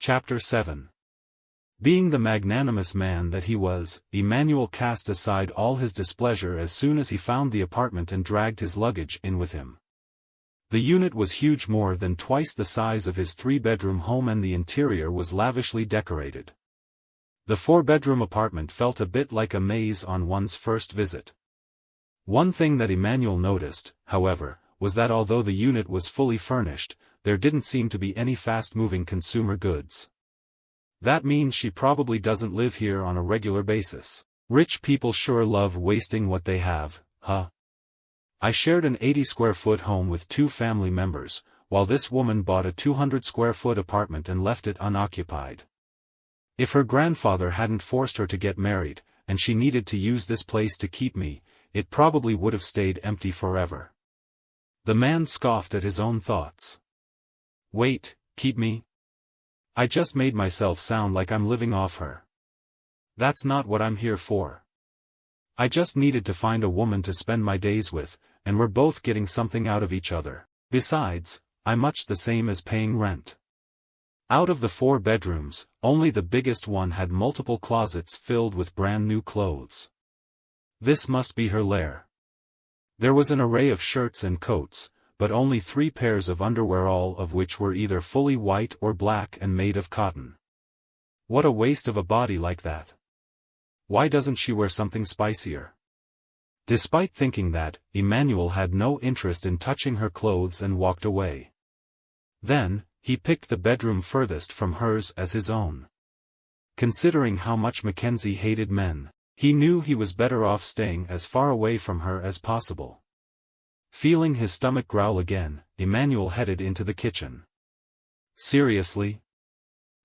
Chapter 7. Being the magnanimous man that he was, Emmanuel cast aside all his displeasure as soon as he found the apartment and dragged his luggage in with him. The unit was huge, more than twice the size of his 3-bedroom home, and the interior was lavishly decorated. The 4-bedroom apartment felt a bit like a maze on one's first visit. One thing that Emmanuel noticed, however, was that although the unit was fully furnished, there didn't seem to be any fast-moving consumer goods. That means she probably doesn't live here on a regular basis. Rich people sure love wasting what they have, huh? I shared an 80-square-foot home with 2 family members, while this woman bought a 200-square-foot apartment and left it unoccupied. If her grandfather hadn't forced her to get married, and she needed to use this place to keep me, it probably would have stayed empty forever. The man scoffed at his own thoughts. Wait, keep me? I just made myself sound like I'm living off her. That's not what I'm here for. I just needed to find a woman to spend my days with, and we're both getting something out of each other. Besides, I'm much the same as paying rent. Out of the 4 bedrooms, only the biggest one had multiple closets filled with brand new clothes. This must be her lair. There was an array of shirts and coats, but only 3 pairs of underwear, all of which were either fully white or black and made of cotton. What a waste of a body like that. Why doesn't she wear something spicier? Despite thinking that, Emmanuel had no interest in touching her clothes and walked away. Then, he picked the bedroom furthest from hers as his own. Considering how much Mackenzie hated men, he knew he was better off staying as far away from her as possible. Feeling his stomach growl again, Emmanuel headed into the kitchen. Seriously?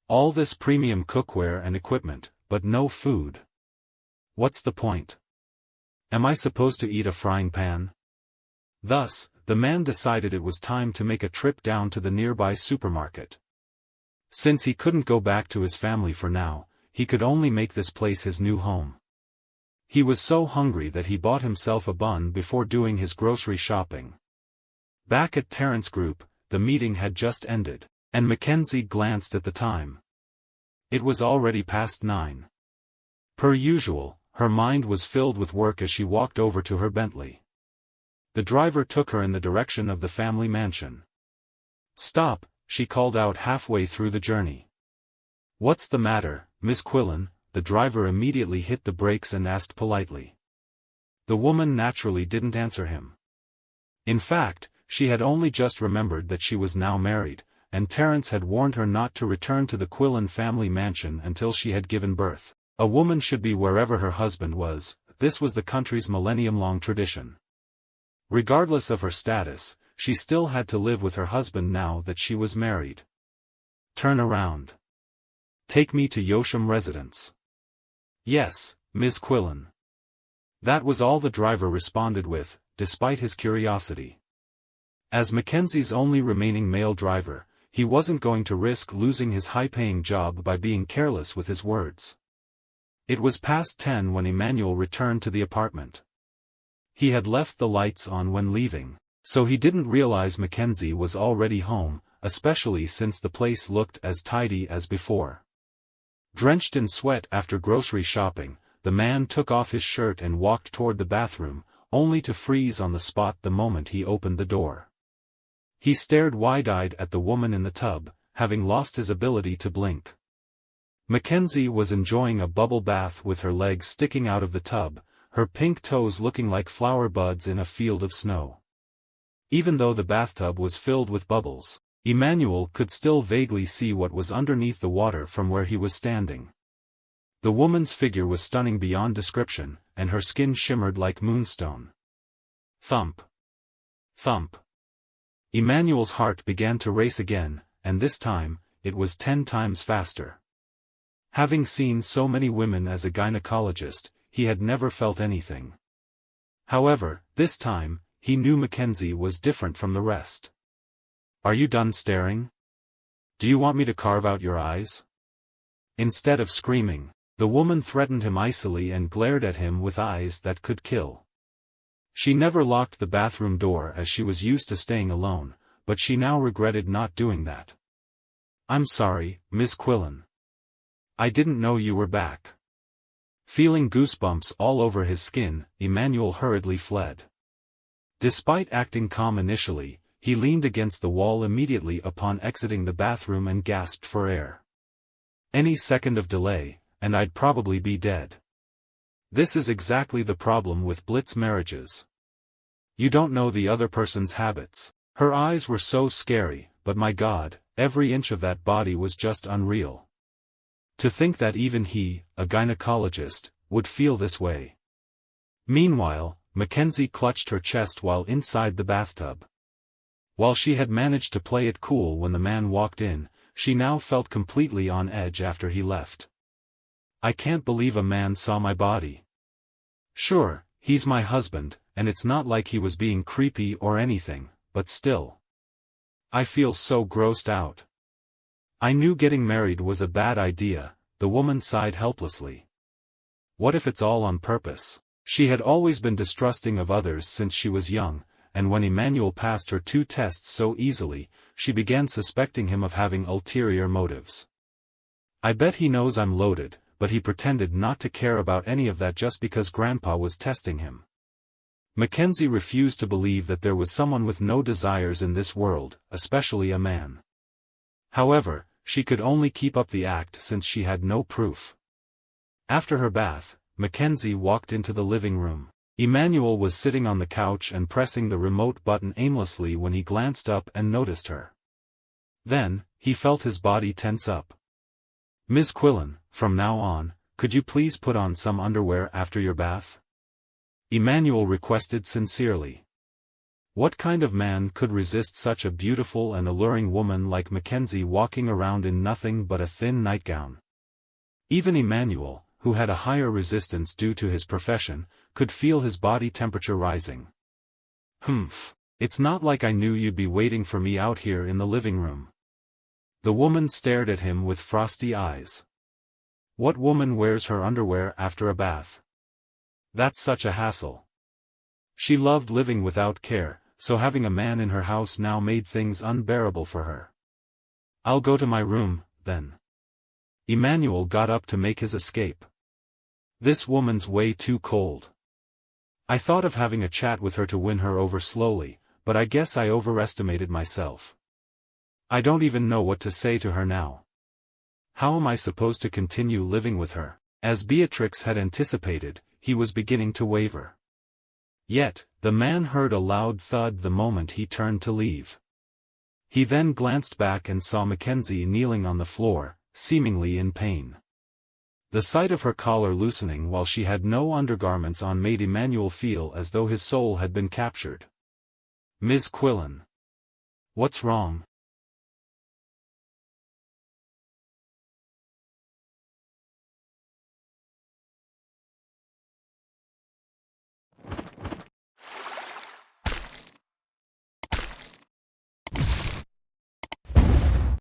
All this premium cookware and equipment, but no food. What's the point? Am I supposed to eat a frying pan? Thus, the man decided it was time to make a trip down to the nearby supermarket. Since he couldn't go back to his family for now, he could only make this place his new home. He was so hungry that he bought himself a bun before doing his grocery shopping. Back at Terrence Group, the meeting had just ended, and Mackenzie glanced at the time. It was already past 9. Per usual, her mind was filled with work as she walked over to her Bentley. The driver took her in the direction of the family mansion. "Stop," she called out halfway through the journey. "What's the matter, Miss Quillen?" The driver immediately hit the brakes and asked politely. The woman naturally didn't answer him. In fact, she had only just remembered that she was now married, and Terrence had warned her not to return to the Quillen family mansion until she had given birth. A woman should be wherever her husband was. This was the country's millennium-long tradition. Regardless of her status, she still had to live with her husband now that she was married. "Turn around. Take me to Yeringham residence." "Yes, Ms. Quillen." That was all the driver responded with, despite his curiosity. As Mackenzie's only remaining male driver, he wasn't going to risk losing his high-paying job by being careless with his words. It was past 10 when Emmanuel returned to the apartment. He had left the lights on when leaving, so he didn't realize Mackenzie was already home, especially since the place looked as tidy as before. Drenched in sweat after grocery shopping, the man took off his shirt and walked toward the bathroom, only to freeze on the spot the moment he opened the door. He stared wide-eyed at the woman in the tub, having lost his ability to blink. Mackenzie was enjoying a bubble bath with her legs sticking out of the tub, her pink toes looking like flower buds in a field of snow. Even though the bathtub was filled with bubbles, Emmanuel could still vaguely see what was underneath the water from where he was standing. The woman's figure was stunning beyond description, and her skin shimmered like moonstone. Thump. Thump. Emmanuel's heart began to race again, and this time, it was 10 times faster. Having seen so many women as a gynecologist, he had never felt anything. However, this time, he knew Mackenzie was different from the rest. "Are you done staring? Do you want me to carve out your eyes?" Instead of screaming, the woman threatened him icily and glared at him with eyes that could kill. She never locked the bathroom door as she was used to staying alone, but she now regretted not doing that. I'm sorry, Miss Quillen. I didn't know you were back. Feeling goosebumps all over his skin, Emmanuel hurriedly fled. Despite acting calm initially, he leaned against the wall immediately upon exiting the bathroom and gasped for air. Any second of delay, and I'd probably be dead. This is exactly the problem with blitz marriages. You don't know the other person's habits. Her eyes were so scary, but my God, every inch of that body was just unreal. To think that even he, a gynecologist, would feel this way. Meanwhile, Mackenzie clutched her chest while inside the bathtub. While she had managed to play it cool when the man walked in, she now felt completely on edge after he left. I can't believe a man saw my body. Sure, he's my husband, and it's not like he was being creepy or anything, but still. I feel so grossed out. I knew getting married was a bad idea, the woman sighed helplessly. What if it's all on purpose? She had always been distrusting of others since she was young, and when Emmanuel passed her 2 tests so easily, she began suspecting him of having ulterior motives. I bet he knows I'm loaded, but he pretended not to care about any of that just because Grandpa was testing him. Mackenzie refused to believe that there was someone with no desires in this world, especially a man. However, she could only keep up the act since she had no proof. After her bath, Mackenzie walked into the living room. Emmanuel was sitting on the couch and pressing the remote button aimlessly when he glanced up and noticed her. Then, he felt his body tense up. Ms. Quillen, from now on, could you please put on some underwear after your bath? Emmanuel requested sincerely. What kind of man could resist such a beautiful and alluring woman like Mackenzie walking around in nothing but a thin nightgown? Even Emmanuel, who had a higher resistance due to his profession, could feel his body temperature rising. Humph, it's not like I knew you'd be waiting for me out here in the living room. The woman stared at him with frosty eyes. What woman wears her underwear after a bath? That's such a hassle. She loved living without care, so having a man in her house now made things unbearable for her. I'll go to my room, then. Emmanuel got up to make his escape. This woman's way too cold. I thought of having a chat with her to win her over slowly, but I guess I overestimated myself. I don't even know what to say to her now. How am I supposed to continue living with her? As Beatrix had anticipated, he was beginning to waver. Yet, the man heard a loud thud the moment he turned to leave. He then glanced back and saw Mackenzie kneeling on the floor, seemingly in pain. The sight of her collar loosening while she had no undergarments on made Emmanuel feel as though his soul had been captured. Ms. Quillen. What's wrong?